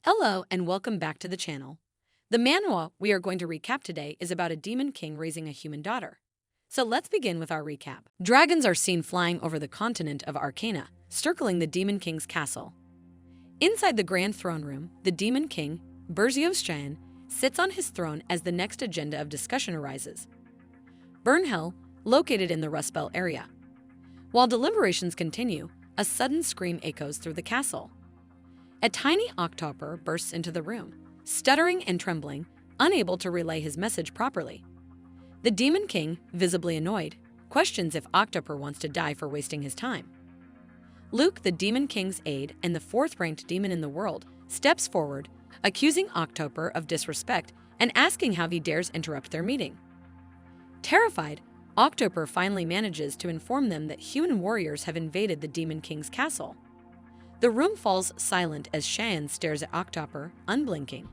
Hello and welcome back to the channel. The manhwa we are going to recap today is about a demon king raising a human daughter. So let's begin with our recap. Dragons are seen flying over the continent of Arcana, circling the demon king's castle. Inside the grand throne room, the demon king, Berzios, sits on his throne as the next agenda of discussion arises. Burnhell, located in the Rustbelt area. While deliberations continue, a sudden scream echoes through the castle. A tiny octoper bursts into the room, stuttering and trembling, unable to relay his message properly. The Demon King, visibly annoyed, questions if Octoper wants to die for wasting his time. Luke, the Demon King's aide and the fourth-ranked demon in the world, steps forward, accusing Octoper of disrespect and asking how he dares interrupt their meeting. Terrified, Octoper finally manages to inform them that human warriors have invaded the Demon King's castle. The room falls silent as Shan stares at Octoper, unblinking.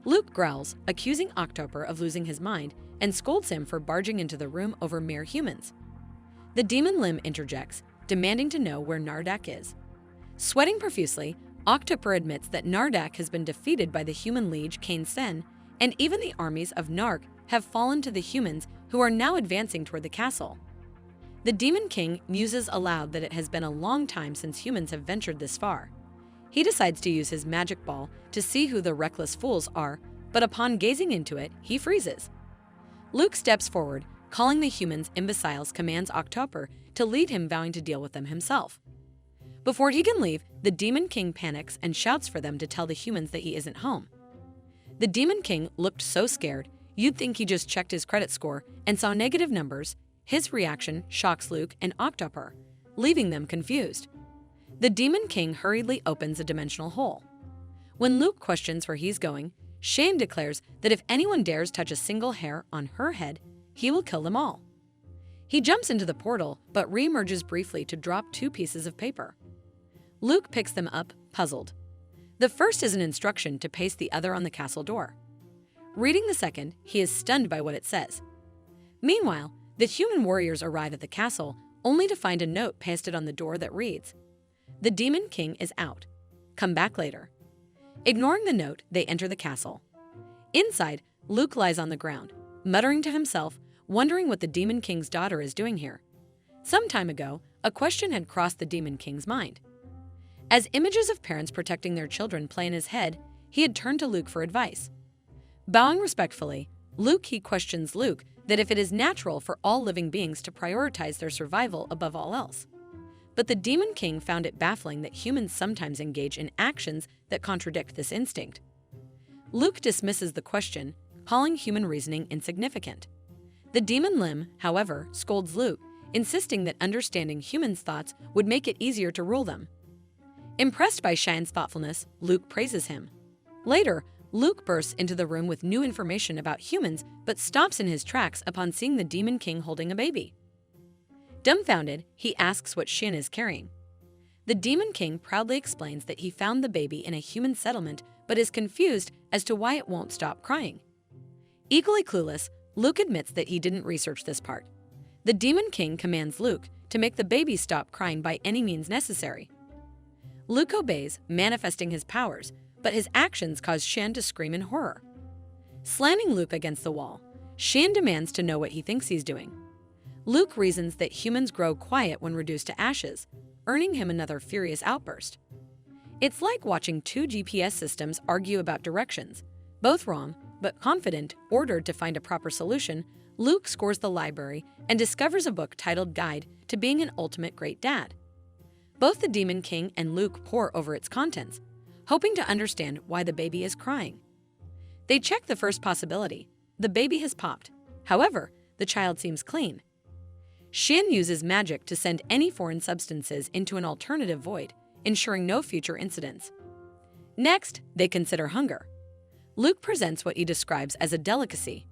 Luke growls, accusing Octoper of losing his mind, and scolds him for barging into the room over mere humans. The demon Lim interjects, demanding to know where Nardak is. Sweating profusely, Octoper admits that Nardak has been defeated by the human liege Kane Sen, and even the armies of Nark have fallen to the humans who are now advancing toward the castle. The Demon King muses aloud that it has been a long time since humans have ventured this far. He decides to use his magic ball to see who the reckless fools are, but upon gazing into it, he freezes. Luke steps forward, calling the humans imbeciles, commands Octoper to lead him, vowing to deal with them himself. Before he can leave, the Demon King panics and shouts for them to tell the humans that he isn't home. The Demon King looked so scared, you'd think he just checked his credit score and saw negative numbers. His reaction shocks Luke and Octoper, leaving them confused. The Demon King hurriedly opens a dimensional hole. When Luke questions where he's going, Shane declares that if anyone dares touch a single hair on her head, he will kill them all. He jumps into the portal, but re-emerges briefly to drop two pieces of paper. Luke picks them up, puzzled. The first is an instruction to paste the other on the castle door. Reading the second, he is stunned by what it says. Meanwhile, the human warriors arrive at the castle, only to find a note pasted on the door that reads, "The Demon King is out. Come back later." Ignoring the note, they enter the castle. Inside, Luke lies on the ground, muttering to himself, wondering what the Demon King's daughter is doing here. Some time ago, a question had crossed the Demon King's mind. As images of parents protecting their children play in his head, he had turned to Luke for advice. Bowing respectfully, he questions Luke that if it is natural for all living beings to prioritize their survival above all else. But the Demon King found it baffling that humans sometimes engage in actions that contradict this instinct. Luke dismisses the question, calling human reasoning insignificant. The Demon Lim, however, scolds Luke, insisting that understanding humans' thoughts would make it easier to rule them. Impressed by Shan's thoughtfulness, Luke praises him. Later, Luke bursts into the room with new information about humans but stops in his tracks upon seeing the Demon King holding a baby. Dumbfounded, he asks what Shin is carrying. The Demon King proudly explains that he found the baby in a human settlement but is confused as to why it won't stop crying. Equally clueless, Luke admits that he didn't research this part. The Demon King commands Luke to make the baby stop crying by any means necessary. Luke obeys, manifesting his powers, but his actions cause Shan to scream in horror. Slamming Luke against the wall, Shan demands to know what he thinks he's doing. Luke reasons that humans grow quiet when reduced to ashes, earning him another furious outburst. It's like watching two GPS systems argue about directions. Both wrong, but confident, ordered to find a proper solution, Luke scores the library and discovers a book titled Guide to Being an Ultimate Great Dad. Both the Demon King and Luke pore over its contents, hoping to understand why the baby is crying. They check the first possibility. The baby has popped. However, the child seems clean. Shin uses magic to send any foreign substances into an alternative void, ensuring no future incidents. Next, they consider hunger. Luke presents what he describes as a delicacy,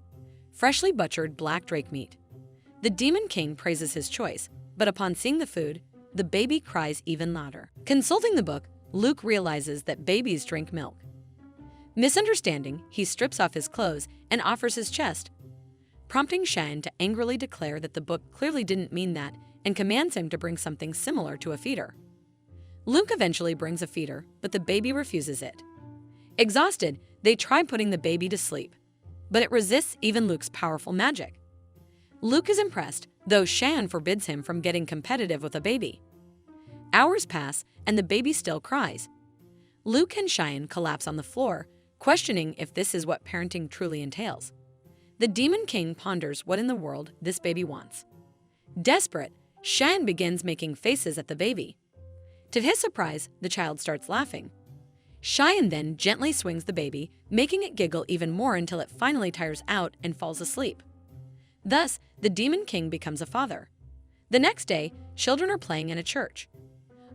freshly butchered black drake meat. The Demon King praises his choice, but upon seeing the food, the baby cries even louder. Consulting the book, Luke realizes that babies drink milk. Misunderstanding, he strips off his clothes and offers his chest, prompting Shan to angrily declare that the book clearly didn't mean that and commands him to bring something similar to a feeder. Luke eventually brings a feeder, but the baby refuses it. Exhausted, they try putting the baby to sleep, but it resists even Luke's powerful magic. Luke is impressed, though Shan forbids him from getting competitive with a baby. Hours pass, and the baby still cries. Luke and Cheyenne collapse on the floor, questioning if this is what parenting truly entails. The Demon King ponders what in the world this baby wants. Desperate, Cheyenne begins making faces at the baby. To his surprise, the child starts laughing. Cheyenne then gently swings the baby, making it giggle even more until it finally tires out and falls asleep. Thus, the Demon King becomes a father. The next day, children are playing in a church.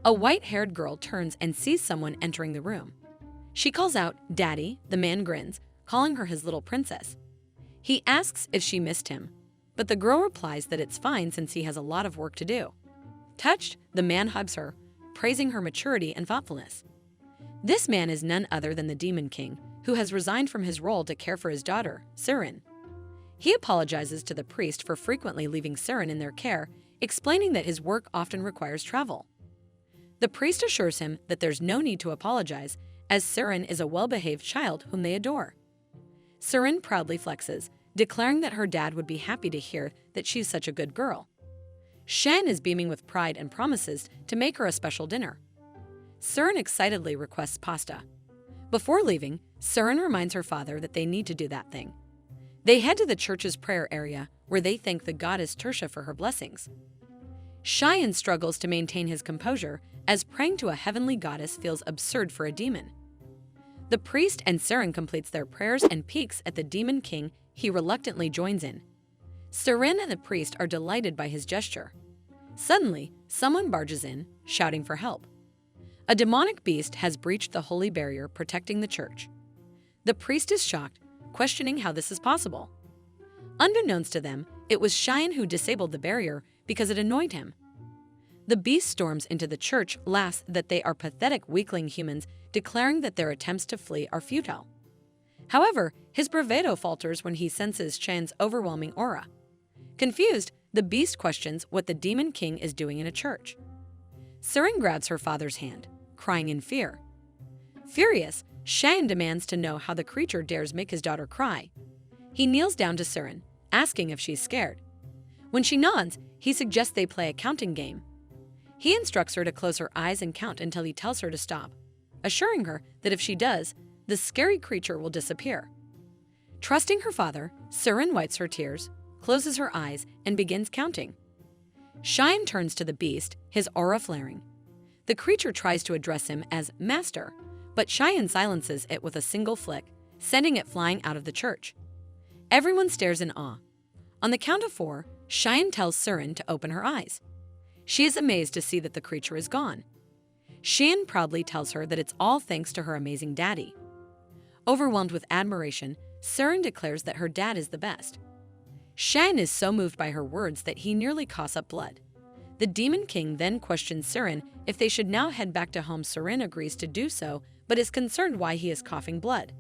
A white-haired girl turns and sees someone entering the room. She calls out, "Daddy." The man grins, calling her his little princess. He asks if she missed him, but the girl replies that it's fine since he has a lot of work to do. Touched, the man hugs her, praising her maturity and thoughtfulness. This man is none other than the Demon King, who has resigned from his role to care for his daughter, Selene. He apologizes to the priest for frequently leaving Selene in their care, explaining that his work often requires travel. The priest assures him that there's no need to apologize, as Selene is a well-behaved child whom they adore. Selene proudly flexes, declaring that her dad would be happy to hear that she's such a good girl. Shan is beaming with pride and promises to make her a special dinner. Selene excitedly requests pasta. Before leaving, Selene reminds her father that they need to do that thing. They head to the church's prayer area, where they thank the goddess Tertia for her blessings. Cheyenne struggles to maintain his composure, as praying to a heavenly goddess feels absurd for a demon. The priest and Selene completes their prayers and peeks at the Demon King he reluctantly joins in. Selene and the priest are delighted by his gesture. Suddenly, someone barges in, shouting for help. A demonic beast has breached the holy barrier protecting the church. The priest is shocked, questioning how this is possible. Unbeknownst to them, it was Cheyenne who disabled the barrier because it annoyed him. The beast storms into the church, laughs that they are pathetic weakling humans, declaring that their attempts to flee are futile. However, his bravado falters when he senses Cheyenne's overwhelming aura. Confused, the beast questions what the Demon King is doing in a church. Selene grabs her father's hand, crying in fear. Furious, Cheyenne demands to know how the creature dares make his daughter cry. He kneels down to Selene, asking if she's scared. When she nods, he suggests they play a counting game. He instructs her to close her eyes and count until he tells her to stop, assuring her that if she does, the scary creature will disappear. Trusting her father, Selene wipes her tears, closes her eyes, and begins counting. Cheyenne turns to the beast, his aura flaring. The creature tries to address him as Master, but Cheyenne silences it with a single flick, sending it flying out of the church. Everyone stares in awe. On the count of 4, Cheyenne tells Selene to open her eyes. She is amazed to see that the creature is gone. Cheyenne proudly tells her that it's all thanks to her amazing daddy. Overwhelmed with admiration, Selene declares that her dad is the best. Cheyenne is so moved by her words that he nearly coughs up blood. The Demon King then questions Selene if they should now head back to home. Selene agrees to do so, but is concerned why he is coughing blood.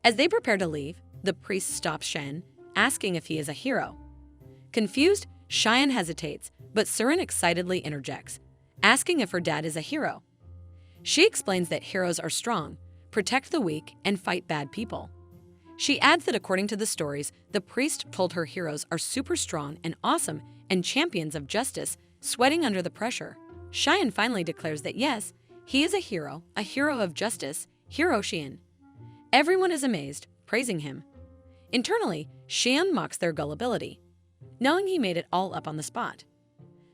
As they prepare to leave, the priest stops Cheyenne, asking if he is a hero. Confused, Cheyenne hesitates, but Selene excitedly interjects, asking if her dad is a hero. She explains that heroes are strong, protect the weak, and fight bad people. She adds that according to the stories, the priest told her heroes are super strong and awesome and champions of justice, sweating under the pressure. Cheyenne finally declares that yes, he is a hero of justice, Hero Cheyenne. Everyone is amazed, praising him. Internally, Cheyenne mocks their gullibility, knowing he made it all up on the spot.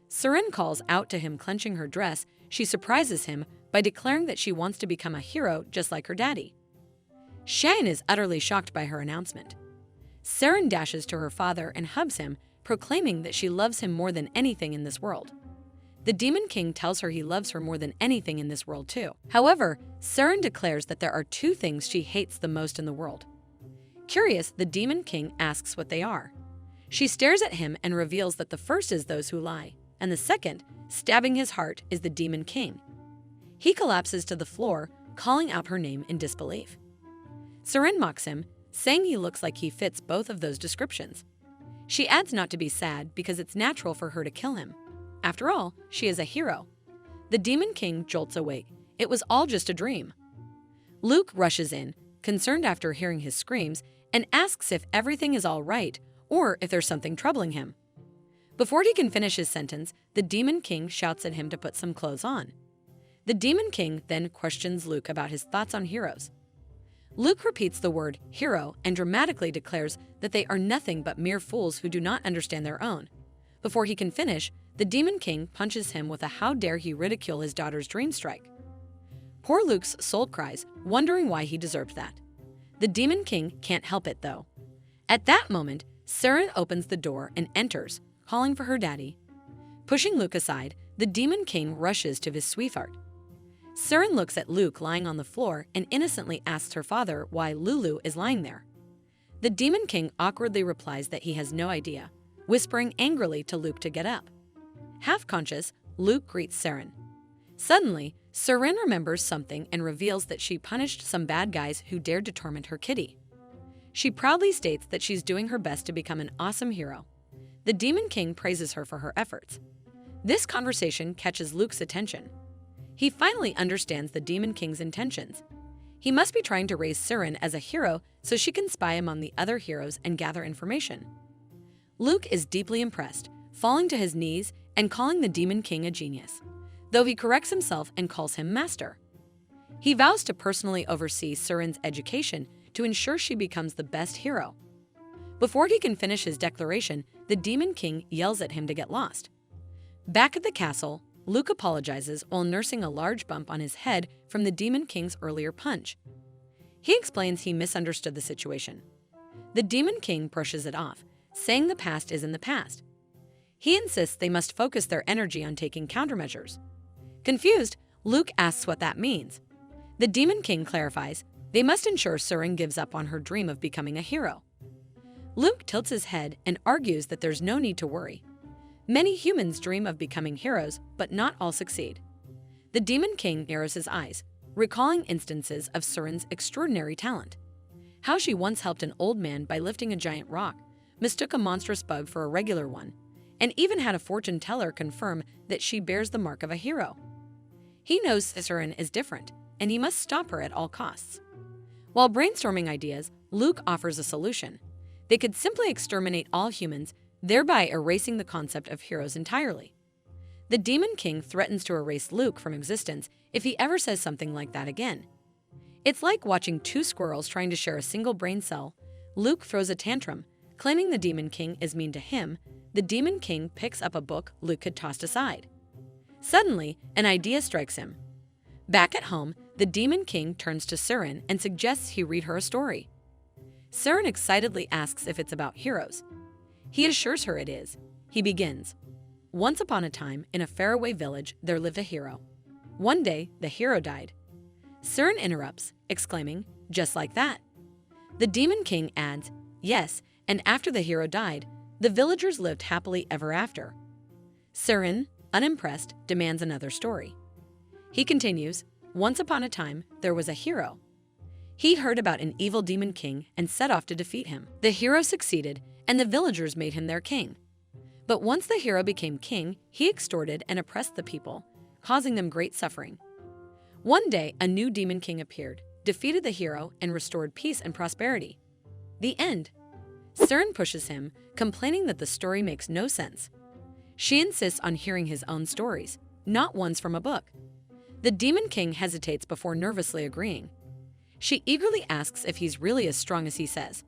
Selene calls out to him, clenching her dress. She surprises him by declaring that she wants to become a hero just like her daddy. Cheyenne is utterly shocked by her announcement. Selene dashes to her father and hugs him, proclaiming that she loves him more than anything in this world. The Demon King tells her he loves her more than anything in this world too. However, Selene declares that there are 2 things she hates the most in the world. Curious, the Demon King asks what they are. She stares at him and reveals that the first is those who lie, and the second, stabbing his heart, is the Demon King. He collapses to the floor, calling out her name in disbelief. Selene mocks him, saying he looks like he fits both of those descriptions. She adds not to be sad because it's natural for her to kill him. After all, she is a hero. The Demon King jolts awake. It was all just a dream. Luke rushes in, concerned after hearing his screams, and asks if everything is all right or if there's something troubling him. Before he can finish his sentence, the Demon King shouts at him to put some clothes on. The Demon King then questions Luke about his thoughts on heroes. Luke repeats the word hero and dramatically declares that they are nothing but mere fools who do not understand their own. Before he can finish, the Demon King punches him with a "how dare he ridicule his daughter's dream" strike. Poor Luke's soul cries, wondering why he deserved that. The Demon King can't help it, though. At that moment, Selene opens the door and enters, calling for her daddy. Pushing Luke aside, the Demon King rushes to his sweetheart. Selene looks at Luke lying on the floor and innocently asks her father why Lulu is lying there. The Demon King awkwardly replies that he has no idea, whispering angrily to Luke to get up. Half-conscious, Luke greets Selene. Suddenly, Selene remembers something and reveals that she punished some bad guys who dared to torment her kitty. She proudly states that she's doing her best to become an awesome hero. The Demon King praises her for her efforts. This conversation catches Luke's attention. He finally understands the Demon King's intentions. He must be trying to raise Selene as a hero so she can spy among the other heroes and gather information. Luke is deeply impressed, falling to his knees and calling the Demon King a genius, though he corrects himself and calls him master. He vows to personally oversee Selene's education to ensure she becomes the best hero. Before he can finish his declaration, the Demon King yells at him to get lost. Back at the castle, Luke apologizes while nursing a large bump on his head from the Demon King's earlier punch. He explains he misunderstood the situation. The Demon King brushes it off, saying the past is in the past. He insists they must focus their energy on taking countermeasures. Confused, Luke asks what that means. The Demon King clarifies they must ensure Selene gives up on her dream of becoming a hero. Luke tilts his head and argues that there's no need to worry. Many humans dream of becoming heroes, but not all succeed. The Demon King narrows his eyes, recalling instances of Selene's extraordinary talent. How she once helped an old man by lifting a giant rock, mistook a monstrous bug for a regular one, and even had a fortune teller confirm that she bears the mark of a hero. He knows Selene is different, and he must stop her at all costs. While brainstorming ideas, Luke offers a solution. They could simply exterminate all humans, thereby erasing the concept of heroes entirely. The Demon King threatens to erase Luke from existence if he ever says something like that again. It's like watching two squirrels trying to share a single brain cell. Luke throws a tantrum, claiming the Demon King is mean to him. The Demon King picks up a book Luke had tossed aside. Suddenly, an idea strikes him. Back at home, the Demon King turns to Selene and suggests he read her a story. Selene excitedly asks if it's about heroes. He assures her it is. He begins. Once upon a time, in a faraway village, there lived a hero. One day, the hero died. Selene interrupts, exclaiming, "Just like that?" The Demon King adds, "Yes, and after the hero died, the villagers lived happily ever after." Selene, unimpressed, demands another story. He continues, "Once upon a time, there was a hero. He heard about an evil Demon King and set off to defeat him. The hero succeeded, and the villagers made him their king. But once the hero became king, he extorted and oppressed the people, causing them great suffering. One day, a new Demon King appeared, defeated the hero, and restored peace and prosperity." The end. Selene pushes him, complaining that the story makes no sense. She insists on hearing his own stories, not ones from a book. The Demon King hesitates before nervously agreeing. She eagerly asks if he's really as strong as he says.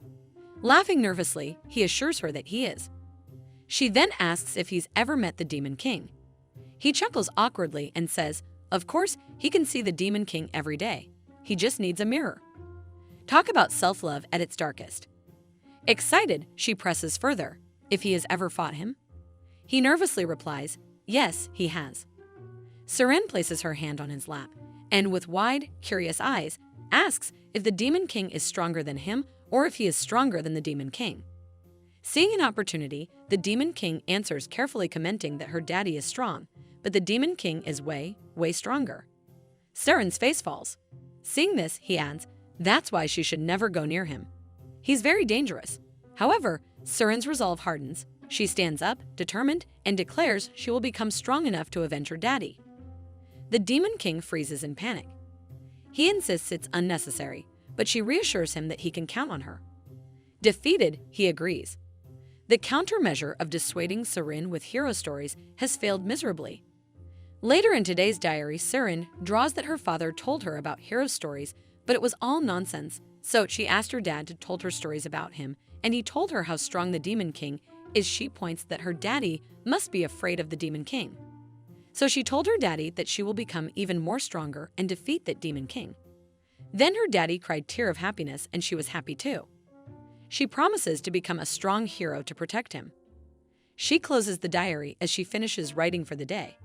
Laughing nervously, he assures her that he is. She then asks if he's ever met the Demon King. He chuckles awkwardly and says, of course, he can see the Demon King every day. He just needs a mirror. Talk about self-love at its darkest. Excited, she presses further, if he has ever fought him. He nervously replies, yes, he has. Selene places her hand on his lap, and with wide, curious eyes, asks if the Demon King is stronger than him or if he is stronger than the Demon King. Seeing an opportunity, the Demon King answers, carefully commenting that her daddy is strong, but the Demon King is way, way stronger. Selene's face falls. Seeing this, he adds, that's why she should never go near him. He's very dangerous. However, Selene's resolve hardens. She stands up, determined, and declares she will become strong enough to avenge her daddy. The Demon King freezes in panic. He insists it's unnecessary, but she reassures him that he can count on her. Defeated, he agrees. The countermeasure of dissuading Selene with hero stories has failed miserably. Later in today's diary, Selene draws that her father told her about hero stories, but it was all nonsense, so she asked her dad to told her stories about him, and he told her how strong the Demon King is. She points that her daddy must be afraid of the Demon King. So she told her daddy that she will become even more stronger and defeat that Demon King. Then her daddy cried tear of happiness, and she was happy too. She promises to become a strong hero to protect him. She closes the diary as she finishes writing for the day.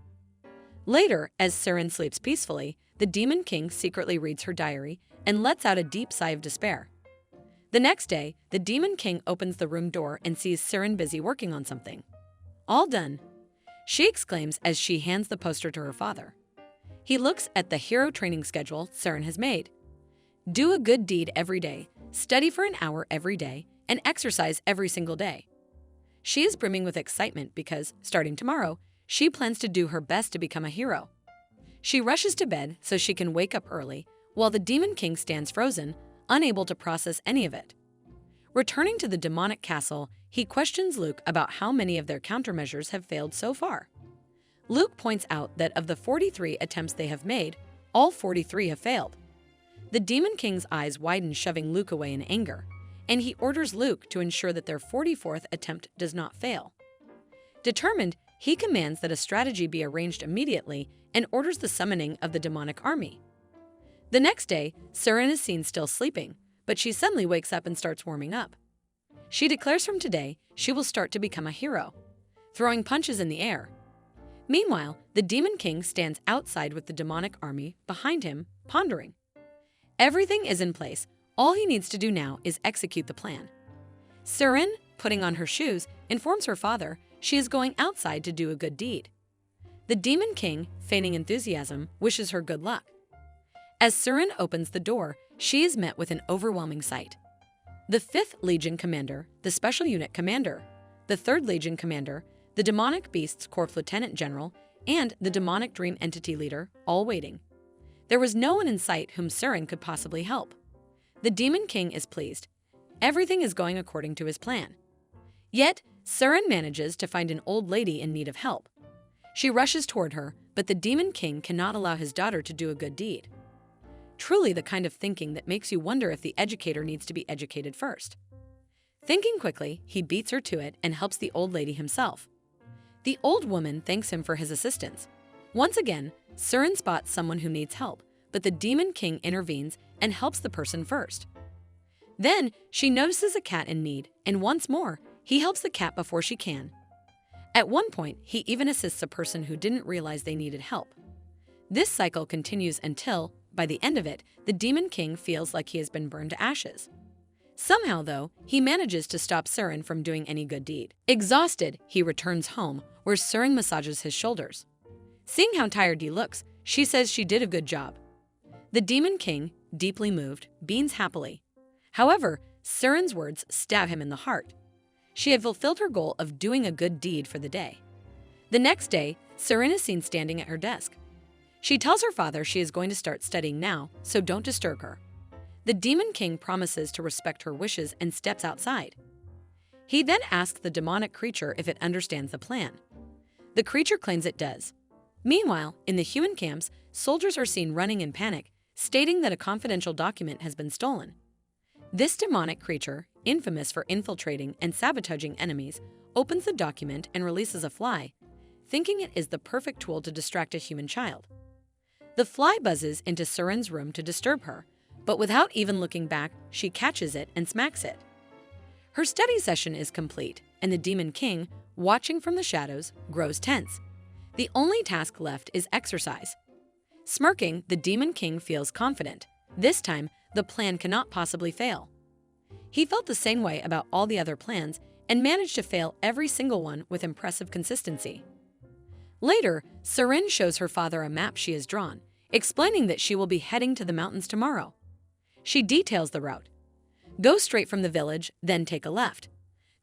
Later, as Selene sleeps peacefully, the Demon King secretly reads her diary and lets out a deep sigh of despair. The next day, the Demon King opens the room door and sees Selene busy working on something. All done, she exclaims as she hands the poster to her father. He looks at the hero training schedule Selene has made. Do a good deed every day, study for an hour every day, and exercise every single day. She is brimming with excitement because, starting tomorrow, she plans to do her best to become a hero. She rushes to bed so she can wake up early, while the Demon King stands frozen, unable to process any of it. Returning to the demonic castle, he questions Luke about how many of their countermeasures have failed so far. Luke points out that of the 43 attempts they have made, all 43 have failed. The Demon King's eyes widen, shoving Luke away in anger, and he orders Luke to ensure that their 44th attempt does not fail. Determined, he commands that a strategy be arranged immediately and orders the summoning of the demonic army. The next day, Selene is seen still sleeping, but she suddenly wakes up and starts warming up. She declares from today she will start to become a hero, throwing punches in the air. Meanwhile, the Demon King stands outside with the demonic army behind him, pondering. Everything is in place. All he needs to do now is execute the plan. Selene, putting on her shoes, informs her father she is going outside to do a good deed. The Demon King, feigning enthusiasm, wishes her good luck. As Selene opens the door, she is met with an overwhelming sight. The 5th Legion Commander, the Special Unit Commander, the 3rd Legion Commander, the Demonic Beasts Corps Lieutenant General, and the Demonic Dream Entity Leader, all waiting. There was no one in sight whom Selene could possibly help. The Demon King is pleased. Everything is going according to his plan. Yet, Selene manages to find an old lady in need of help. She rushes toward her, but the Demon King cannot allow his daughter to do a good deed. Truly the kind of thinking that makes you wonder if the educator needs to be educated first. Thinking quickly, he beats her to it and helps the old lady himself. The old woman thanks him for his assistance. Once again, Selene spots someone who needs help, but the Demon King intervenes and helps the person first. Then, she notices a cat in need, and once more, he helps the cat before she can. At one point, he even assists a person who didn't realize they needed help. This cycle continues until, by the end of it, the Demon King feels like he has been burned to ashes. Somehow, though, he manages to stop Selene from doing any good deed. Exhausted, he returns home, where Selene massages his shoulders. Seeing how tired he looks, she says she did a good job. The Demon King, deeply moved, beams happily. However, Selene's words stab him in the heart. She had fulfilled her goal of doing a good deed for the day. The next day, Selene is seen standing at her desk. She tells her father she is going to start studying now, so don't disturb her. The Demon King promises to respect her wishes and steps outside. He then asks the demonic creature if it understands the plan. The creature claims it does. Meanwhile, in the human camps, soldiers are seen running in panic, stating that a confidential document has been stolen. This demonic creature, infamous for infiltrating and sabotaging enemies, opens the document and releases a fly, thinking it is the perfect tool to distract a human child. The fly buzzes into Selene's room to disturb her, but without even looking back, she catches it and smacks it. Her study session is complete, and the Demon King, watching from the shadows, grows tense. The only task left is exercise. Smirking, the Demon King feels confident. This time, the plan cannot possibly fail. He felt the same way about all the other plans and managed to fail every single one with impressive consistency. Later, Selene shows her father a map she has drawn, explaining that she will be heading to the mountains tomorrow. She details the route. Go straight from the village, then take a left.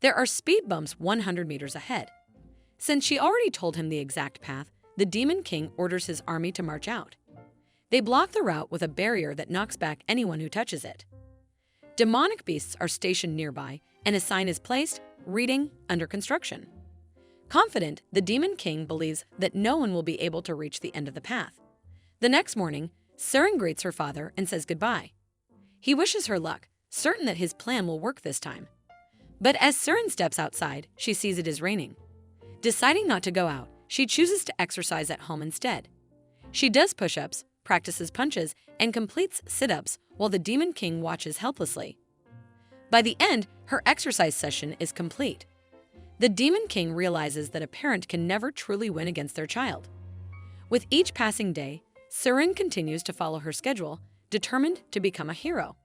There are speed bumps 100 meters ahead. Since she already told him the exact path, the Demon King orders his army to march out. They block the route with a barrier that knocks back anyone who touches it. Demonic beasts are stationed nearby, and a sign is placed, reading, under construction. Confident, the Demon King believes that no one will be able to reach the end of the path. The next morning, Selene greets her father and says goodbye. He wishes her luck, certain that his plan will work this time. But as Selene steps outside, she sees it is raining. Deciding not to go out, she chooses to exercise at home instead. She does push-ups, practices punches, and completes sit-ups while the Demon King watches helplessly. By the end, her exercise session is complete. The Demon King realizes that a parent can never truly win against their child. With each passing day, Selene continues to follow her schedule, determined to become a hero.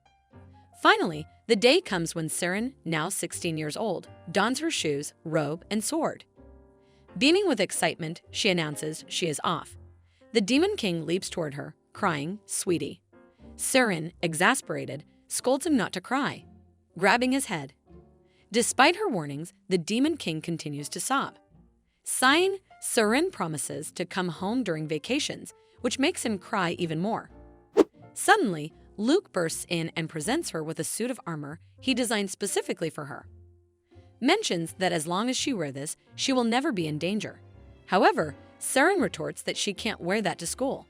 Finally, the day comes when Selene, now 16 years old, dons her shoes, robe, and sword. Beaming with excitement, she announces she is off. The Demon King leaps toward her, crying, "Sweetie." Selene, exasperated, scolds him not to cry, grabbing his head. Despite her warnings, the Demon King continues to sob. Sighing, Selene promises to come home during vacations, which makes him cry even more. Suddenly, Luke bursts in and presents her with a suit of armor he designed specifically for her. Mentions that as long as she wears this, she will never be in danger. However, Selene retorts that she can't wear that to school.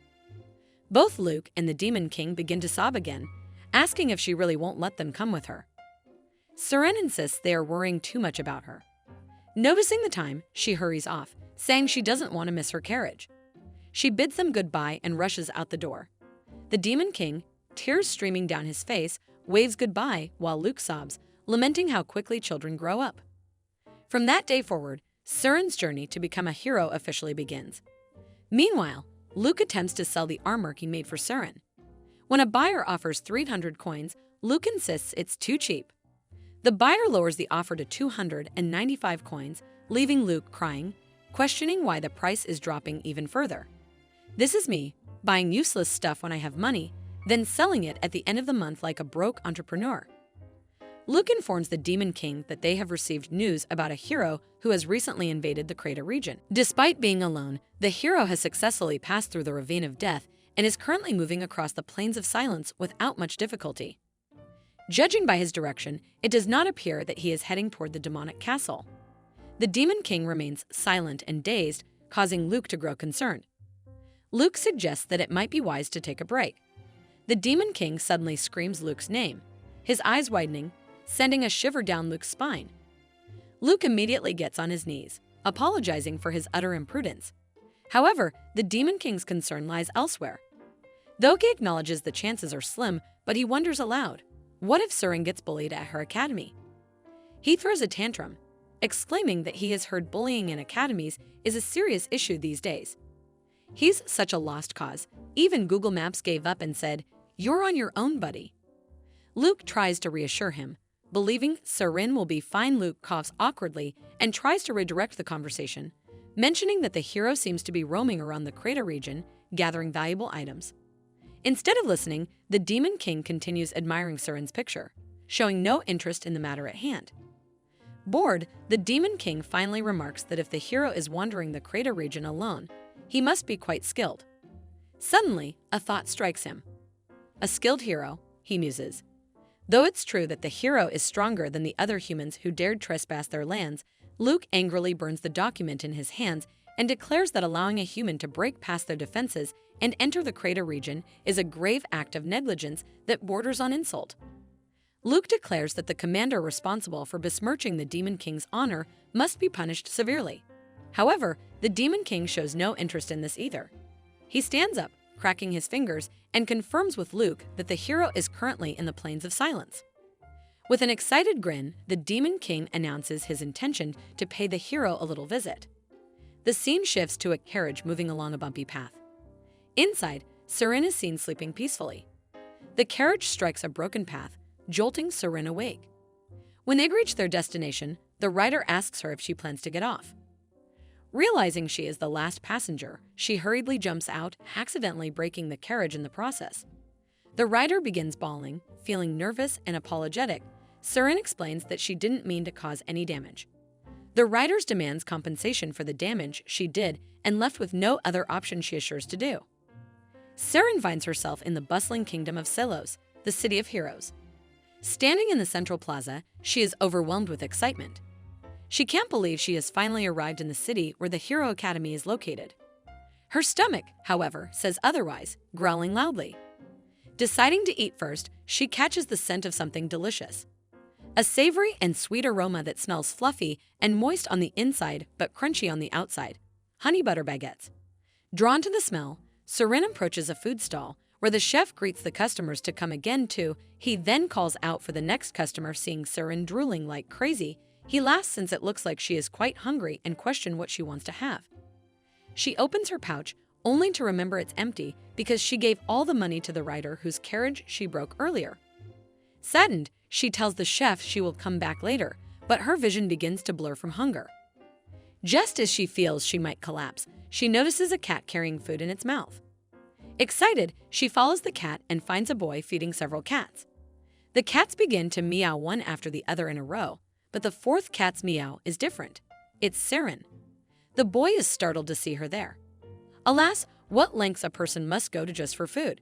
Both Luke and the Demon King begin to sob again, asking if she really won't let them come with her. Selene insists they are worrying too much about her. Noticing the time, she hurries off, saying she doesn't want to miss her carriage. She bids them goodbye and rushes out the door. The Demon King, tears streaming down his face, waves goodbye while Luke sobs, lamenting how quickly children grow up. From that day forward, Selene's journey to become a hero officially begins. Meanwhile, Luke attempts to sell the armor he made for Selene. When a buyer offers 300 coins, Luke insists it's too cheap. The buyer lowers the offer to 295 coins, leaving Luke crying, questioning why the price is dropping even further. This is me, buying useless stuff when I have money, then selling it at the end of the month like a broke entrepreneur. Luke informs the Demon King that they have received news about a hero who has recently invaded the crater region. Despite being alone, the hero has successfully passed through the ravine of death and is currently moving across the plains of silence without much difficulty. Judging by his direction, it does not appear that he is heading toward the demonic castle. The Demon King remains silent and dazed, causing Luke to grow concerned. Luke suggests that it might be wise to take a break. The Demon King suddenly screams Luke's name, his eyes widening, sending a shiver down Luke's spine. Luke immediately gets on his knees, apologizing for his utter imprudence. However, the Demon King's concern lies elsewhere. Though he acknowledges the chances are slim, but he wonders aloud, what if Selene gets bullied at her academy? He throws a tantrum, exclaiming that he has heard bullying in academies is a serious issue these days. He's such a lost cause, even Google Maps gave up and said, "You're on your own, buddy." Luke tries to reassure him, believing Selene will be fine. Luke coughs awkwardly and tries to redirect the conversation, mentioning that the hero seems to be roaming around the crater region, gathering valuable items. Instead of listening, the Demon King continues admiring Selene's picture, showing no interest in the matter at hand. Bored, the Demon King finally remarks that if the hero is wandering the crater region alone, he must be quite skilled. Suddenly, a thought strikes him. A skilled hero, he muses. Though it's true that the hero is stronger than the other humans who dared trespass their lands, Luke angrily burns the document in his hands and declares that allowing a human to break past their defenses and enter the crater region is a grave act of negligence that borders on insult. Luke declares that the commander responsible for besmirching the Demon King's honor must be punished severely. However, the Demon King shows no interest in this either. He stands up, cracking his fingers, and confirms with Luke that the hero is currently in the Plains of Silence. With an excited grin, the Demon King announces his intention to pay the hero a little visit. The scene shifts to a carriage moving along a bumpy path. Inside, Selene is seen sleeping peacefully. The carriage strikes a broken path, jolting Selene awake. When they reach their destination, the rider asks her if she plans to get off. Realizing she is the last passenger, she hurriedly jumps out, accidentally breaking the carriage in the process. The rider begins bawling, feeling nervous and apologetic. Selene explains that she didn't mean to cause any damage. The rider demands compensation for the damage she did and left with no other option she assures to do. Selene finds herself in the bustling kingdom of Selos, the city of heroes. Standing in the central plaza, she is overwhelmed with excitement. She can't believe she has finally arrived in the city where the Hero Academy is located. Her stomach, however, says otherwise, growling loudly. Deciding to eat first, she catches the scent of something delicious. A savory and sweet aroma that smells fluffy and moist on the inside but crunchy on the outside. Honey butter baguettes. Drawn to the smell, Selene approaches a food stall where the chef greets the customers to come again too. He then calls out for the next customer. Seeing Selene drooling like crazy, he laughs since it looks like she is quite hungry and questions what she wants to have. She opens her pouch only to remember it's empty because she gave all the money to the rider whose carriage she broke earlier. Saddened, she tells the chef she will come back later, but her vision begins to blur from hunger. Just as she feels she might collapse, she notices a cat carrying food in its mouth. Excited, she follows the cat and finds a boy feeding several cats. The cats begin to meow one after the other in a row, but the fourth cat's meow is different. It's Selene. The boy is startled to see her there. Alas, what lengths a person must go to just for food.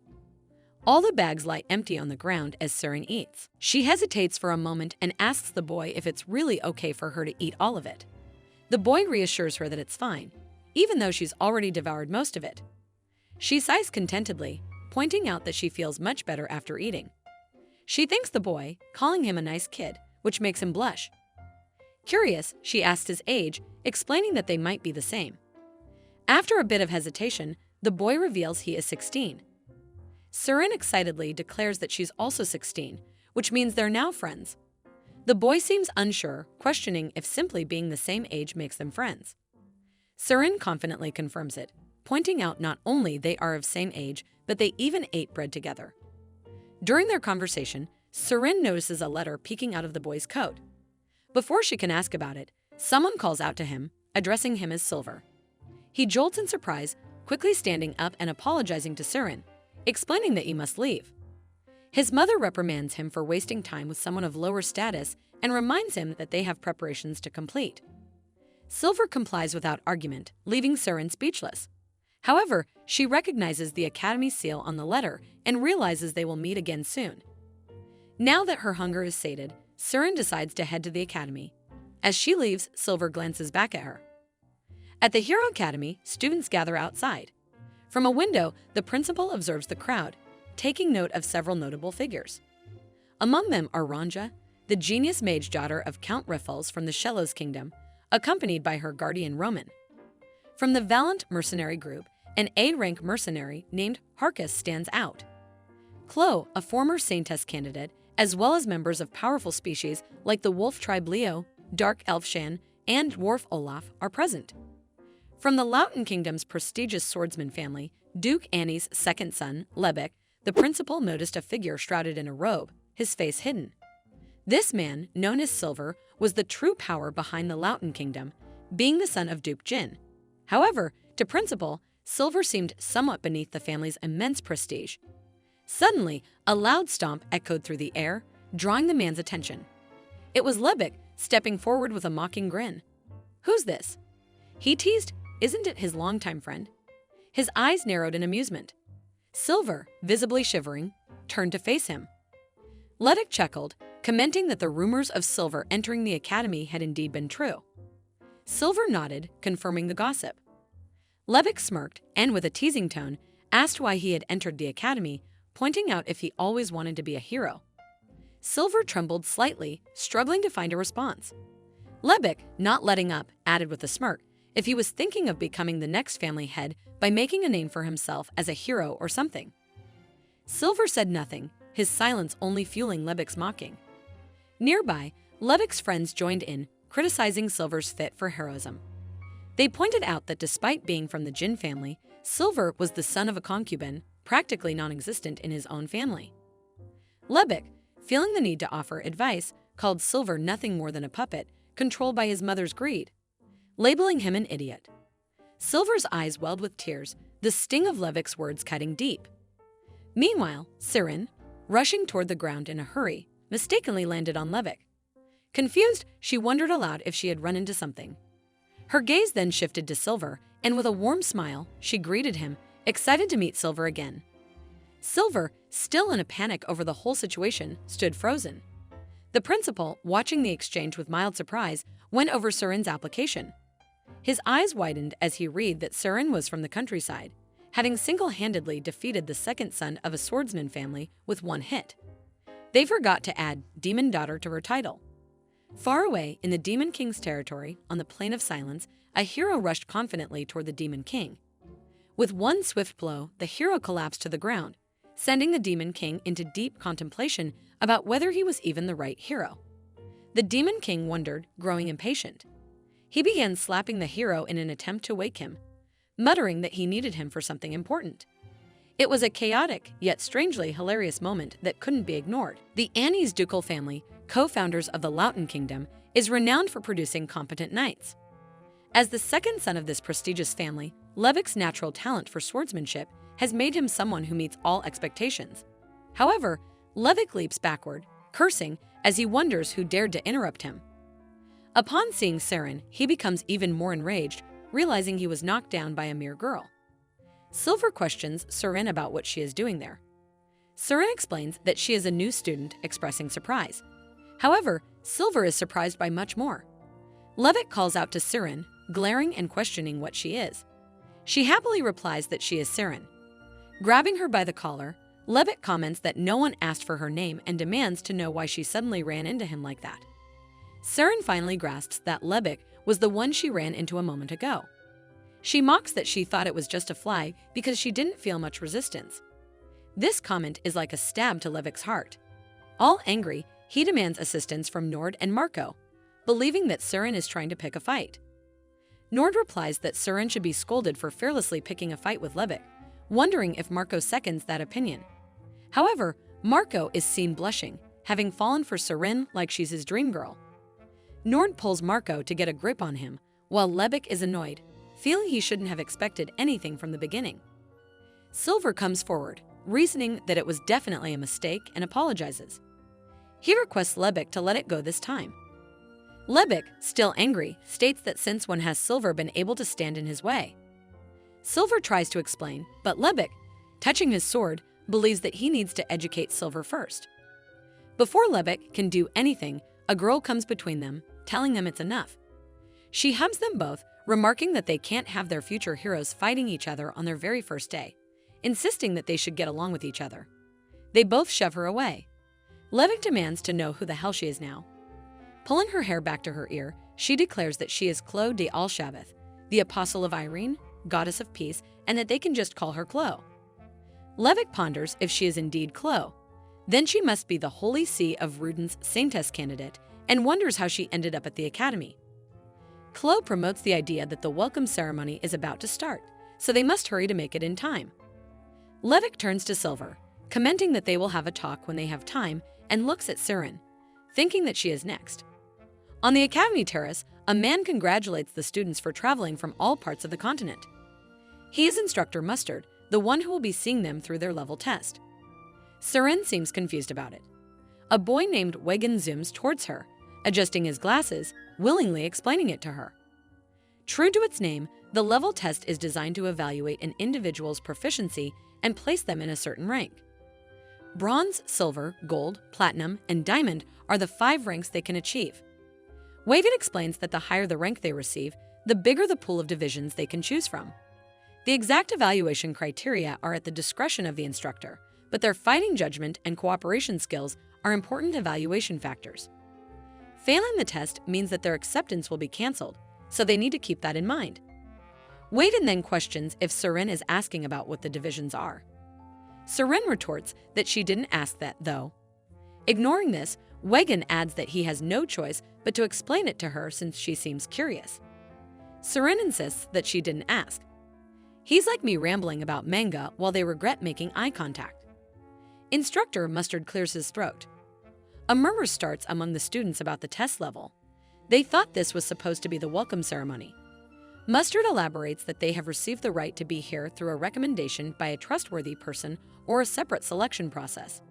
All the bags lie empty on the ground as Selene eats. She hesitates for a moment and asks the boy if it's really okay for her to eat all of it. The boy reassures her that it's fine, even though she's already devoured most of it. She sighs contentedly, pointing out that she feels much better after eating. She thanks the boy, calling him a nice kid, which makes him blush. Curious, she asks his age, explaining that they might be the same. After a bit of hesitation, the boy reveals he is 16. Selene excitedly declares that she's also 16, which means they're now friends. The boy seems unsure, questioning if simply being the same age makes them friends. Selene confidently confirms it, pointing out not only they are of same age, but they even ate bread together. During their conversation, Selene notices a letter peeking out of the boy's coat. Before she can ask about it, someone calls out to him, addressing him as Silver. He jolts in surprise, quickly standing up and apologizing to Selene, explaining that he must leave. His mother reprimands him for wasting time with someone of lower status and reminds him that they have preparations to complete. Silver complies without argument, leaving Selene speechless. However, she recognizes the Academy seal on the letter and realizes they will meet again soon. Now that her hunger is sated, Selene decides to head to the Academy. As she leaves, Silver glances back at her. At the Hero Academy, students gather outside. From a window, the principal observes the crowd, taking note of several notable figures. Among them are Ranja, the genius mage daughter of Count Riffles from the Shellos Kingdom, accompanied by her guardian Roman. From the Valiant mercenary group, an A-rank mercenary named Harkus stands out. Chloe, a former Saintess candidate, as well as members of powerful species like the Wolf Tribe Leo, Dark Elf Shan, and Dwarf Olaf are present. From the Lauten Kingdom's prestigious swordsman family, Duke Annie's second son, Lebec, the principal noticed a figure shrouded in a robe, his face hidden. This man, known as Silver, was the true power behind the Lauten Kingdom, being the son of Duke Jin. However, to principal, Silver seemed somewhat beneath the family's immense prestige. Suddenly, a loud stomp echoed through the air, drawing the man's attention. It was Lebec, stepping forward with a mocking grin. "Who's this?" he teased. Isn't it his longtime friend? His eyes narrowed in amusement. Silver, visibly shivering, turned to face him. Lebec chuckled, commenting that the rumors of Silver entering the academy had indeed been true. Silver nodded, confirming the gossip. Lebec smirked and, with a teasing tone, asked why he had entered the academy, pointing out if he always wanted to be a hero. Silver trembled slightly, struggling to find a response. Lebec, not letting up, added with a smirk, if he was thinking of becoming the next family head by making a name for himself as a hero or something. Silver said nothing, his silence only fueling Lebec's mocking. Nearby, Lebec's friends joined in, criticizing Silver's fit for heroism. They pointed out that despite being from the Jin family, Silver was the son of a concubine, practically non-existent in his own family. Lebec, feeling the need to offer advice, called Silver nothing more than a puppet, controlled by his mother's greed, labeling him an idiot. Silver's eyes welled with tears, the sting of Lebec's words cutting deep. Meanwhile, Selene, rushing toward the ground in a hurry, mistakenly landed on Lebec. Confused, she wondered aloud if she had run into something. Her gaze then shifted to Silver, and with a warm smile, she greeted him, excited to meet Silver again. Silver, still in a panic over the whole situation, stood frozen. The principal, watching the exchange with mild surprise, went over Seren's application. His eyes widened as he read that Seren was from the countryside, having single-handedly defeated the second son of a swordsman family with one hit. They forgot to add Demon Daughter to her title. Far away in the Demon King's territory, on the Plain of Silence, a hero rushed confidently toward the Demon King. With one swift blow, the hero collapsed to the ground, sending the Demon King into deep contemplation about whether he was even the right hero. The Demon King wondered, growing impatient. He began slapping the hero in an attempt to wake him, muttering that he needed him for something important. It was a chaotic, yet strangely hilarious moment that couldn't be ignored. The Annies ducal family, co-founders of the Lauten Kingdom, is renowned for producing competent knights. As the second son of this prestigious family, Levic's natural talent for swordsmanship has made him someone who meets all expectations. However, Levic leaps backward, cursing as he wonders who dared to interrupt him. Upon seeing Seren, he becomes even more enraged, realizing he was knocked down by a mere girl. Silver questions Seren about what she is doing there. Seren explains that she is a new student, expressing surprise. However, Silver is surprised by much more. Levic calls out to Seren, glaring and questioning what she is. She happily replies that she is Seren. Grabbing her by the collar, Levic comments that no one asked for her name and demands to know why she suddenly ran into him like that. Seren finally grasps that Levic was the one she ran into a moment ago. She mocks that she thought it was just a fly because she didn't feel much resistance. This comment is like a stab to Levic's heart. All angry, he demands assistance from Nord and Marco, believing that Seren is trying to pick a fight. Nord replies that Seren should be scolded for fearlessly picking a fight with Levic, wondering if Marco seconds that opinion. However, Marco is seen blushing, having fallen for Seren like she's his dream girl. Nord pulls Marco to get a grip on him, while Levic is annoyed, feeling he shouldn't have expected anything from the beginning. Silver comes forward, reasoning that it was definitely a mistake and apologizes. He requests Levic to let it go this time. Levic, still angry, states that since when has Silver been able to stand in his way? Silver tries to explain, but Levic, touching his sword, believes that he needs to educate Silver first. Before Levic can do anything, a girl comes between them, telling them it's enough. She hugs them both, remarking that they can't have their future heroes fighting each other on their very first day, insisting that they should get along with each other. They both shove her away. Levic demands to know who the hell she is now. Pulling her hair back to her ear, she declares that she is Chloe de Alshaveth, the apostle of Irene, goddess of peace, and that they can just call her Chloe. Levic ponders if she is indeed Chloe. Then she must be the Holy See of Ruden's Saintess candidate and wonders how she ended up at the academy. Chloe promotes the idea that the welcome ceremony is about to start, so they must hurry to make it in time. Levic turns to Silver, commenting that they will have a talk when they have time, and looks at Seren, thinking that she is next. On the academy terrace, a man congratulates the students for traveling from all parts of the continent. He is Instructor Mustard, the one who will be seeing them through their level test. Seren seems confused about it. A boy named Wegan zooms towards her, adjusting his glasses, willingly explaining it to her. True to its name, the level test is designed to evaluate an individual's proficiency and place them in a certain rank. Bronze, silver, gold, platinum, and diamond are the 5 ranks they can achieve. Wegan explains that the higher the rank they receive, the bigger the pool of divisions they can choose from. The exact evaluation criteria are at the discretion of the instructor, but their fighting judgment and cooperation skills are important evaluation factors. Failing the test means that their acceptance will be canceled, so they need to keep that in mind. Wegan then questions if Seren is asking about what the divisions are. Seren retorts that she didn't ask that, though. Ignoring this, Wegan adds that he has no choice but to explain it to her since she seems curious. Seren insists that she didn't ask. He's like me rambling about manga while they regret making eye contact. Instructor Mustard clears his throat. A murmur starts among the students about the test level. They thought this was supposed to be the welcome ceremony. Mustard elaborates that they have received the right to be here through a recommendation by a trustworthy person or a separate selection process.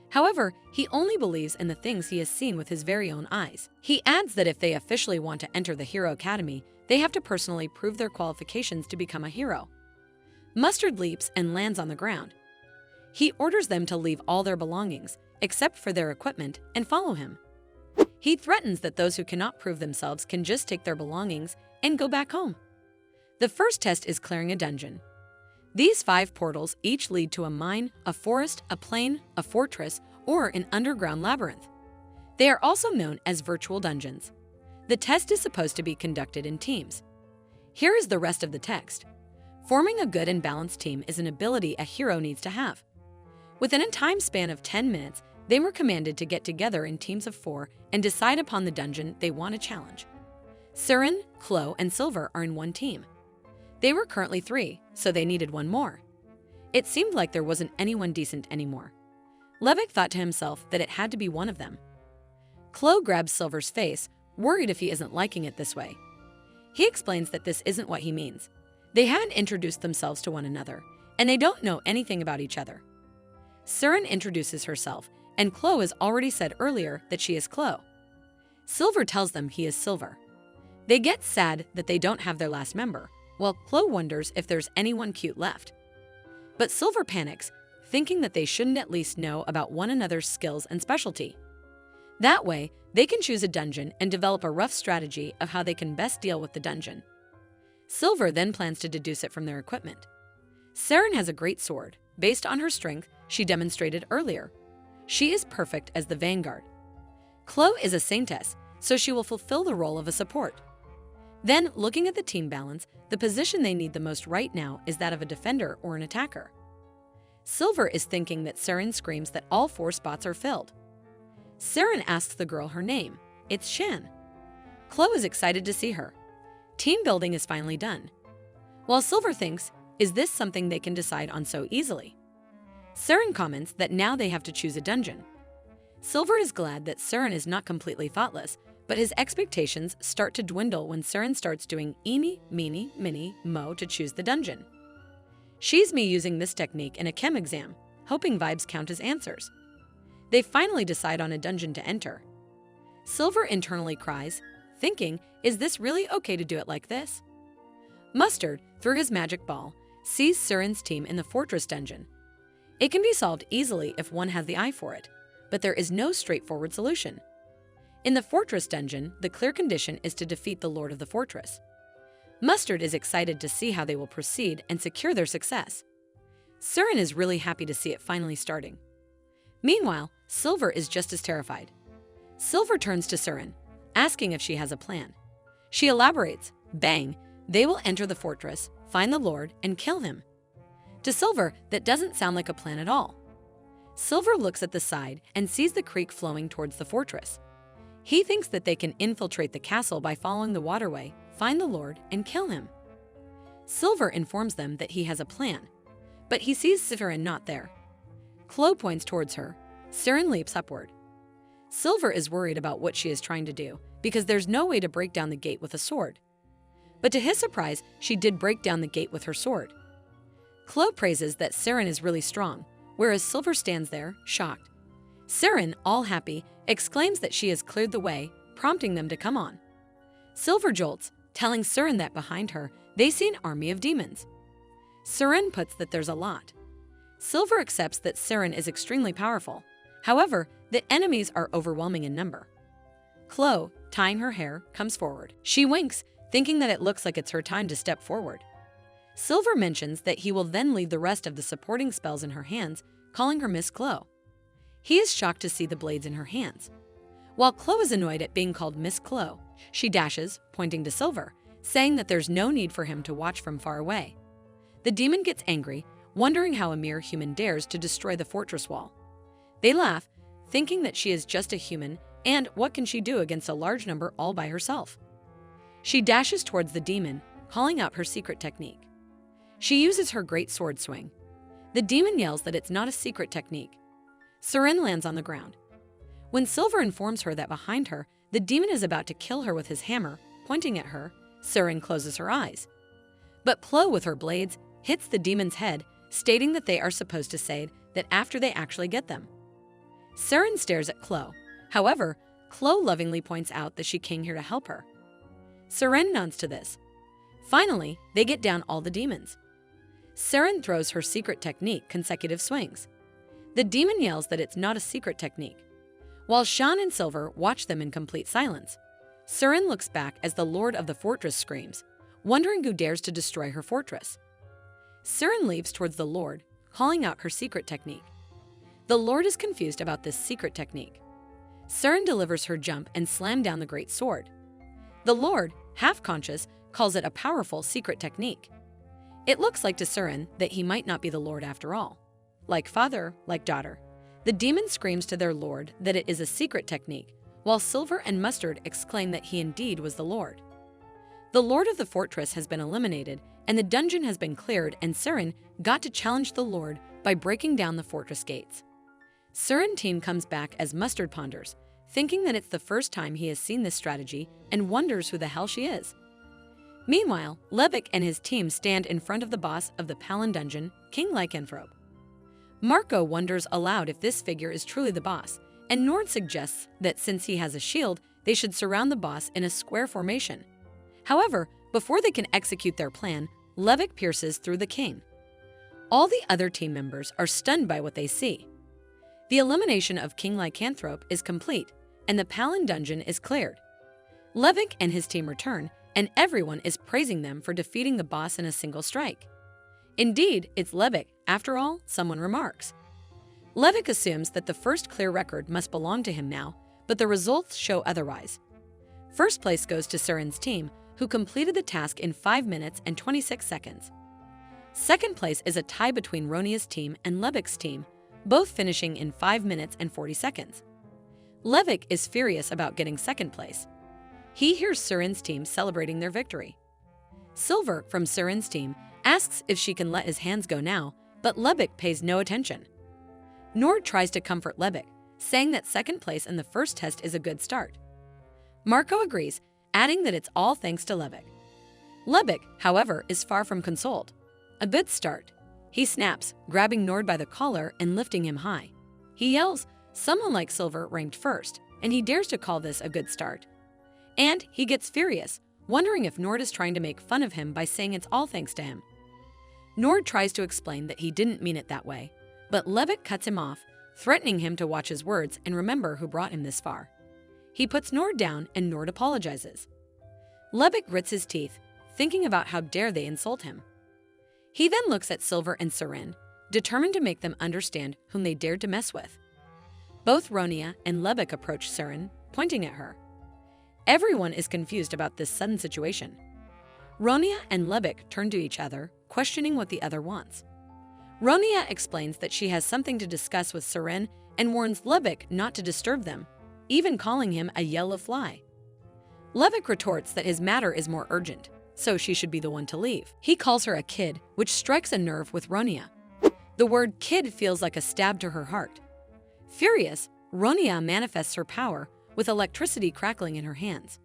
However, he only believes in the things he has seen with his very own eyes. He adds that if they officially want to enter the Hero Academy, they have to personally prove their qualifications to become a hero. Mustard leaps and lands on the ground. He orders them to leave all their belongings, except for their equipment, and follow him. He threatens that those who cannot prove themselves can just take their belongings and go back home. The first test is clearing a dungeon. These 5 portals each lead to a mine, a forest, a plain, a fortress, or an underground labyrinth. They are also known as virtual dungeons. The test is supposed to be conducted in teams. Here is the rest of the text. Forming a good and balanced team is an ability a hero needs to have. Within a time span of 10 minutes, they were commanded to get together in teams of 4 and decide upon the dungeon they want to challenge. Siren, Chloe, and Silver are in one team. They were currently 3, so they needed one more. It seemed like there wasn't anyone decent anymore. Levick thought to himself that it had to be one of them. Chloe grabs Silver's face, worried if he isn't liking it this way. He explains that this isn't what he means. They hadn't introduced themselves to one another, and they don't know anything about each other. Siren introduces herself, and Chloe has already said earlier that she is Chloe. Silver tells them he is Silver. They get sad that they don't have their last member, while Chloe wonders if there's anyone cute left. But Silver panics, thinking that they shouldn't at least know about one another's skills and specialty. That way, they can choose a dungeon and develop a rough strategy of how they can best deal with the dungeon. Silver then plans to deduce it from their equipment. Siren has a great sword, based on her strength she demonstrated earlier. She is perfect as the vanguard. Chloe is a saintess, so she will fulfill the role of a support. Then, looking at the team balance, the position they need the most right now is that of a defender or an attacker. Silver is thinking that Siren screams that all 4 spots are filled. Siren asks the girl her name. It's Shan. Chloe is excited to see her. Team building is finally done. While Silver thinks, is this something they can decide on so easily? Siren comments that now they have to choose a dungeon. Silver is glad that Siren is not completely thoughtless, but his expectations start to dwindle when Siren starts doing eeny, meeny, miny, mo to choose the dungeon. She's me using this technique in a chem exam, hoping vibes count as answers. They finally decide on a dungeon to enter. Silver internally cries, thinking, is this really okay to do it like this? Mustard, through his magic ball, sees Siren's team in the fortress dungeon. It can be solved easily if one has the eye for it, but there is no straightforward solution. In the fortress dungeon, the clear condition is to defeat the lord of the fortress. Mustard is excited to see how they will proceed and secure their success. Siren is really happy to see it finally starting. Meanwhile, Silver is just as terrified. Silver turns to Siren, asking if she has a plan. She elaborates, bang, they will enter the fortress, find the lord, and kill him. To Silver, that doesn't sound like a plan at all. Silver looks at the side and sees the creek flowing towards the fortress. He thinks that they can infiltrate the castle by following the waterway, find the lord, and kill him. Silver informs them that he has a plan, but he sees Siren not there. Chloe points towards her. Siren leaps upward. Silver is worried about what she is trying to do because there's no way to break down the gate with a sword. But to his surprise, she did break down the gate with her sword. Chloe praises that Siren is really strong, whereas Silver stands there, shocked. Siren, all happy, exclaims that she has cleared the way, prompting them to come on. Silver jolts, telling Siren that behind her, they see an army of demons. Siren puts that there's a lot. Silver accepts that Siren is extremely powerful. However, the enemies are overwhelming in number. Chloe, tying her hair, comes forward. She winks, thinking that it looks like it's her time to step forward. Silver mentions that he will then leave the rest of the supporting spells in her hands, calling her Miss Chloe. He is shocked to see the blades in her hands. While Chloe is annoyed at being called Miss Chloe, she dashes, pointing to Silver, saying that there's no need for him to watch from far away. The demon gets angry, wondering how a mere human dares to destroy the fortress wall. They laugh, thinking that she is just a human, and what can she do against a large number all by herself? She dashes towards the demon, calling out her secret technique. She uses her great sword swing. The demon yells that it's not a secret technique. Siren lands on the ground. When Silver informs her that behind her, the demon is about to kill her with his hammer, pointing at her, Siren closes her eyes. But Chloe, with her blades, hits the demon's head, stating that they are supposed to say that after they actually get them. Siren stares at Chloe. However, Chloe lovingly points out that she came here to help her. Siren nods to this. Finally, they get down all the demons. Siren throws her secret technique, consecutive swings. The demon yells that it's not a secret technique. While Shan and Silver watch them in complete silence, Surin looks back as the lord of the fortress screams, wondering who dares to destroy her fortress. Surin leaves towards the lord, calling out her secret technique. The lord is confused about this secret technique. Surin delivers her jump and slam down the great sword. The lord, half-conscious, calls it a powerful secret technique. It looks like to Surin that he might not be the lord after all. Like father, like daughter. The demon screams to their lord that it is a secret technique, while Silver and Mustard exclaim that he indeed was the lord. The lord of the fortress has been eliminated, and the dungeon has been cleared, and Surin got to challenge the lord by breaking down the fortress gates. Surin team comes back as Mustard ponders, thinking that it's the first time he has seen this strategy and wonders who the hell she is. Meanwhile, Levick and his team stand in front of the boss of the Palin dungeon, King Lycanthrope. Marco wonders aloud if this figure is truly the boss, and Nord suggests that since he has a shield, they should surround the boss in a square formation. However, before they can execute their plan, Levick pierces through the king. All the other team members are stunned by what they see. The elimination of King Lycanthrope is complete, and the Palin dungeon is cleared. Levick and his team return, and everyone is praising them for defeating the boss in a single strike. Indeed, it's Levick, after all, someone remarks. Levick assumes that the first clear record must belong to him now, but the results show otherwise. First place goes to Surin's team, who completed the task in 5 minutes and 26 seconds. Second place is a tie between Ronia's team and Levick's team, both finishing in 5 minutes and 40 seconds. Levick is furious about getting second place. He hears Surin's team celebrating their victory. Silver, from Surin's team, asks if she can let his hands go now, but Levick pays no attention. Nord tries to comfort Levick, saying that second place in the first test is a good start. Marco agrees, adding that it's all thanks to Levick. Levick, however, is far from consoled. A good start. He snaps, grabbing Nord by the collar and lifting him high. He yells, "Someone like Silver ranked first," and he dares to call this a good start. And he gets furious, wondering if Nord is trying to make fun of him by saying it's all thanks to him. Nord tries to explain that he didn't mean it that way, but Levick cuts him off, threatening him to watch his words and remember who brought him this far. He puts Nord down and Nord apologizes. Levick grits his teeth, thinking about how dare they insult him. He then looks at Silver and Surin, determined to make them understand whom they dared to mess with. Both Ronia and Levick approach Surin, pointing at her. Everyone is confused about this sudden situation. Ronia and Levick turn to each other, questioning what the other wants. Ronia explains that she has something to discuss with Surin and warns Levick not to disturb them, even calling him a yellow fly. Levick retorts that his matter is more urgent, so she should be the one to leave. He calls her a kid, which strikes a nerve with Ronia. The word kid feels like a stab to her heart. Furious, Ronia manifests her power, with electricity crackling in her hands.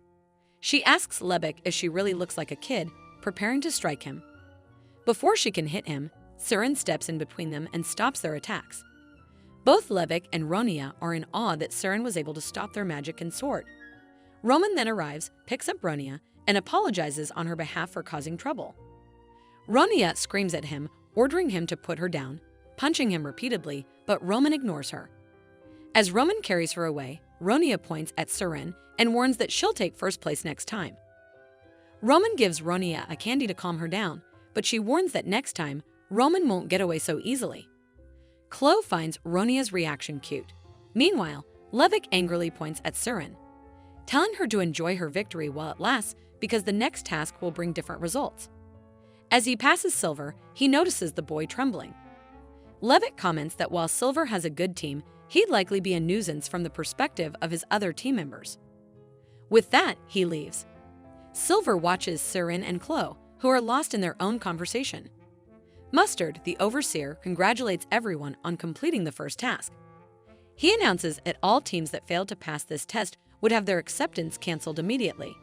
She asks Levick if she really looks like a kid, preparing to strike him. Before she can hit him, Surin steps in between them and stops their attacks. Both Levick and Ronia are in awe that Surin was able to stop their magic and sword. Roman then arrives, picks up Ronia, and apologizes on her behalf for causing trouble. Ronia screams at him, ordering him to put her down, punching him repeatedly, but Roman ignores her. As Roman carries her away, Ronia points at Surin and warns that she'll take first place next time. Roman gives Ronia a candy to calm her down, but she warns that next time, Roman won't get away so easily. Chloe finds Ronia's reaction cute. Meanwhile, Levick angrily points at Surin, telling her to enjoy her victory while it lasts because the next task will bring different results. As he passes Silver, he notices the boy trembling. Levick comments that while Silver has a good team, he'd likely be a nuisance from the perspective of his other team members. With that, he leaves. Silver watches Surin and Chloe, who are lost in their own conversation. Mustard, the overseer, congratulates everyone on completing the first task. He announces that all teams that failed to pass this test would have their acceptance canceled immediately.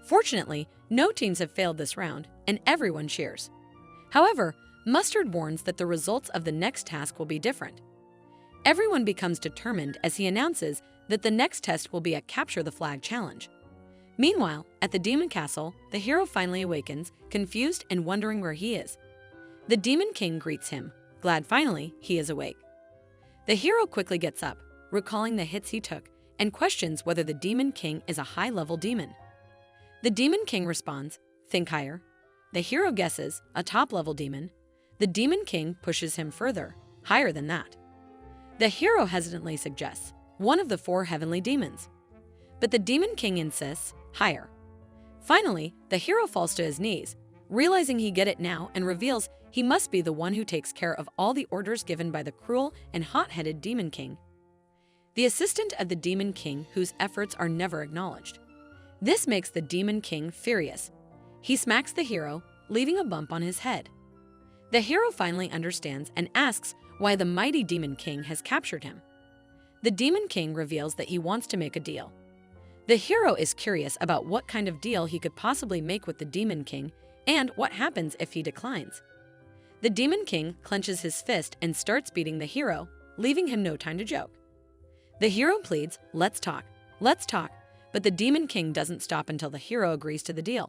Fortunately, no teams have failed this round, and everyone cheers. However, Mustard warns that the results of the next task will be different. Everyone becomes determined as he announces that the next test will be a Capture the Flag challenge. Meanwhile, at the Demon Castle, the hero finally awakens, confused and wondering where he is. The Demon King greets him, glad finally he is awake. The hero quickly gets up, recalling the hits he took, and questions whether the Demon King is a high-level demon. The Demon King responds, "Think higher." The hero guesses, "A top-level demon." The Demon King pushes him further, higher than that. The hero hesitantly suggests, "One of the 4 heavenly demons." But the Demon King insists, "Higher." Finally, the hero falls to his knees, realizing he gets it now, and reveals he must be the one who takes care of all the orders given by the cruel and hot-headed Demon King, the assistant of the Demon King whose efforts are never acknowledged. This makes the Demon King furious. He smacks the hero, leaving a bump on his head. The hero finally understands and asks why the mighty Demon King has captured him. The Demon King reveals that he wants to make a deal. The hero is curious about what kind of deal he could possibly make with the Demon King and what happens if he declines. The Demon King clenches his fist and starts beating the hero, leaving him no time to joke. The hero pleads, "Let's talk, let's talk," but the Demon King doesn't stop until the hero agrees to the deal.